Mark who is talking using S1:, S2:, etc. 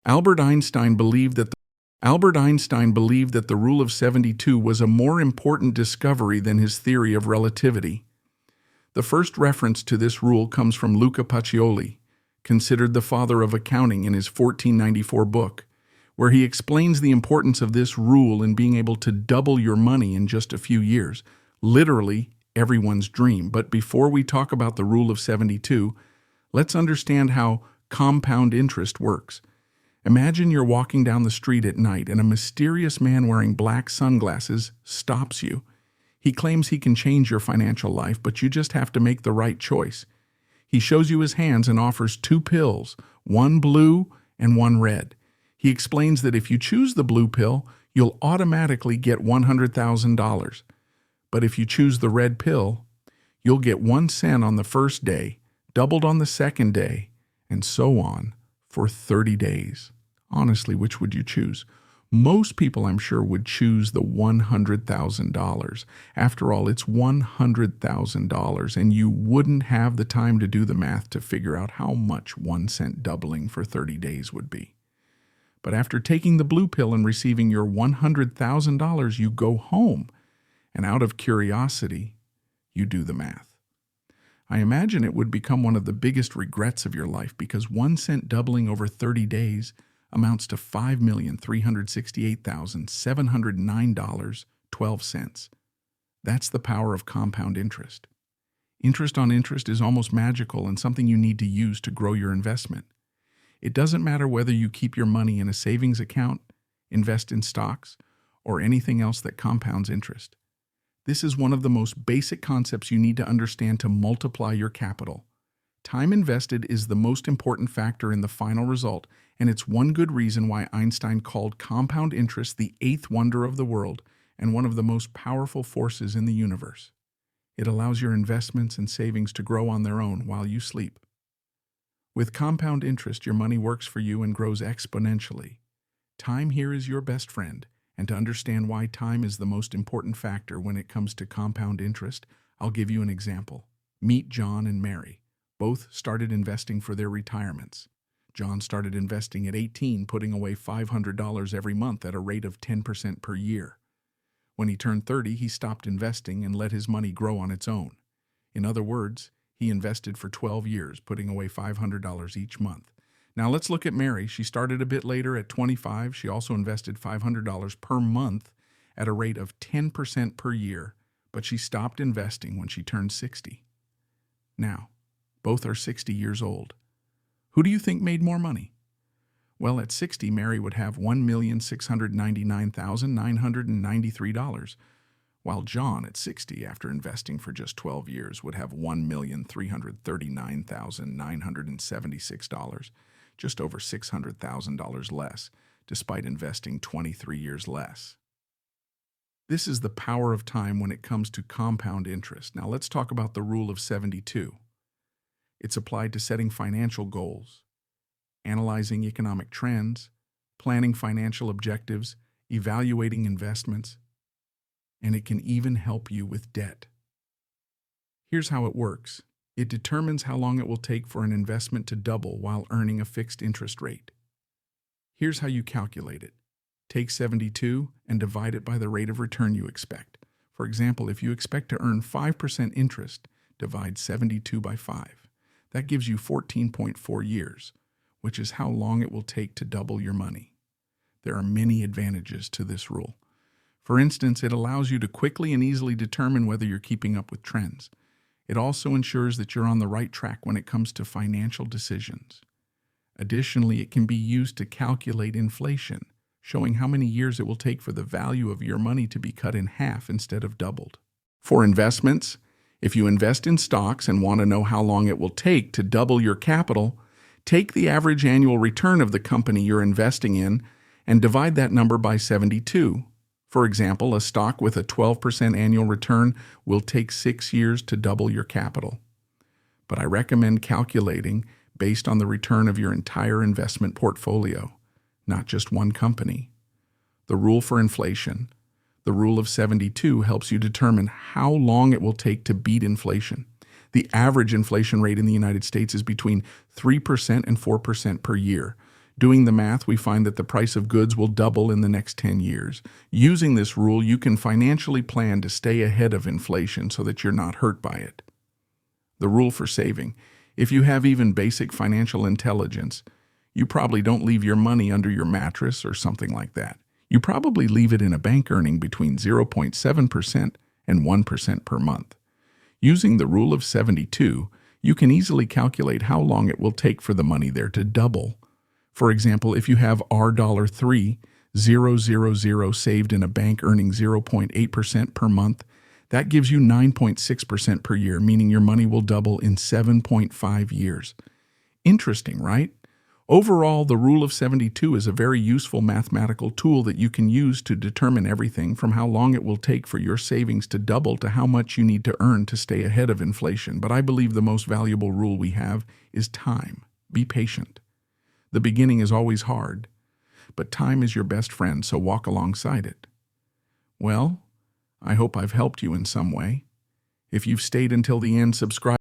S1: Albert Einstein believed that the rule of 72 was a more important discovery than his theory of relativity. The first reference to this rule comes from Luca Pacioli, considered the father of accounting, in his 1494 book, where he explains the importance of this rule in being able to double your money in just a few years, literally everyone's dream. But before we talk about the rule of 72, let's understand how compound interest works. Imagine you're walking down the street at night and a mysterious man wearing black sunglasses stops you. He claims he can change your financial life, but you just have to make the right choice. He shows you his hands and offers two pills, one blue and one red. He explains that if you choose the blue pill, you'll automatically get $100,000. But if you choose the red pill, you'll get 1 cent on the first day, doubled on the second day, and so on for 30 days. Honestly, which would you choose? Most people, I'm sure, would choose the $100,000. After all, it's $100,000, and you wouldn't have the time to do the math to figure out how much 1 cent doubling for 30 days would be. But after taking the blue pill and receiving your $100,000, you go home, and out of curiosity, you do the math. I imagine it would become one of the biggest regrets of your life, because 1 cent doubling over 30 days amounts to $5,368,709.12. That's the power of compound interest. Interest on interest is almost magical and something you need to use to grow your investment. It doesn't matter whether you keep your money in a savings account, invest in stocks, or anything else that compounds interest. This is one of the most basic concepts you need to understand to multiply your capital. Time invested is the most important factor in the final result, and it's one good reason why Einstein called compound interest the eighth wonder of the world and one of the most powerful forces in the universe. It allows your investments and savings to grow on their own while you sleep. With compound interest, your money works for you and grows exponentially. Time here is your best friend, and to understand why time is the most important factor when it comes to compound interest, I'll give you an example. Meet John and Mary. Both started investing for their retirements. John started investing at 18, putting away $500 every month at a rate of 10% per year. When he turned 30, he stopped investing and let his money grow on its own. In other words, he invested for 12 years, putting away $500 each month. Now let's look at Mary. She started a bit later at 25. She also invested $500 per month at a rate of 10% per year, but she stopped investing when she turned 60. Now, both are 60 years old. Who do you think made more money? Well, at 60, Mary would have $1,699,993, while John, at 60, after investing for just 12 years, would have $1,339,976, just over $600,000 less, despite investing 23 years less. This is the power of time when it comes to compound interest. Now let's talk about the rule of 72. It's applied to setting financial goals, analyzing economic trends, planning financial objectives, evaluating investments, and it can even help you with debt. Here's how it works. It determines how long it will take for an investment to double while earning a fixed interest rate. Here's how you calculate it. Take 72 and divide it by the rate of return you expect. For example, if you expect to earn 5% interest, divide 72 by 5. That gives you 14.4 years, which is how long it will take to double your money. There are many advantages to this rule. For instance, it allows you to quickly and easily determine whether you're keeping up with trends. It also ensures that you're on the right track when it comes to financial decisions. Additionally, it can be used to calculate inflation, showing how many years it will take for the value of your money to be cut in half instead of doubled. For investments, if you invest in stocks and want to know how long it will take to double your capital, take the average annual return of the company you're investing in and divide that number by 72. For example, a stock with a 12% annual return will take 6 years to double your capital. But I recommend calculating based on the return of your entire investment portfolio, not just one company. The rule for inflation. The rule of 72 helps you determine how long it will take to beat inflation. The average inflation rate in the United States is between 3% and 4% per year. Doing the math, we find that the price of goods will double in the next 10 years. Using this rule, you can financially plan to stay ahead of inflation so that you're not hurt by it. The rule for saving. If you have even basic financial intelligence, you probably don't leave your money under your mattress or something like that. You probably leave it in a bank earning between 0.7% and 1% per month. Using the rule of 72, you can easily calculate how long it will take for the money there to double. For example, if you have $3,000 saved in a bank earning 0.8% per month, that gives you 9.6% per year, meaning your money will double in 7.5 years. Interesting, right? Overall, the rule of 72 is a very useful mathematical tool that you can use to determine everything from how long it will take for your savings to double to how much you need to earn to stay ahead of inflation. But I believe the most valuable rule we have is time. Be patient. The beginning is always hard, but time is your best friend, so walk alongside it. Well, I hope I've helped you in some way. If you've stayed until the end, subscribe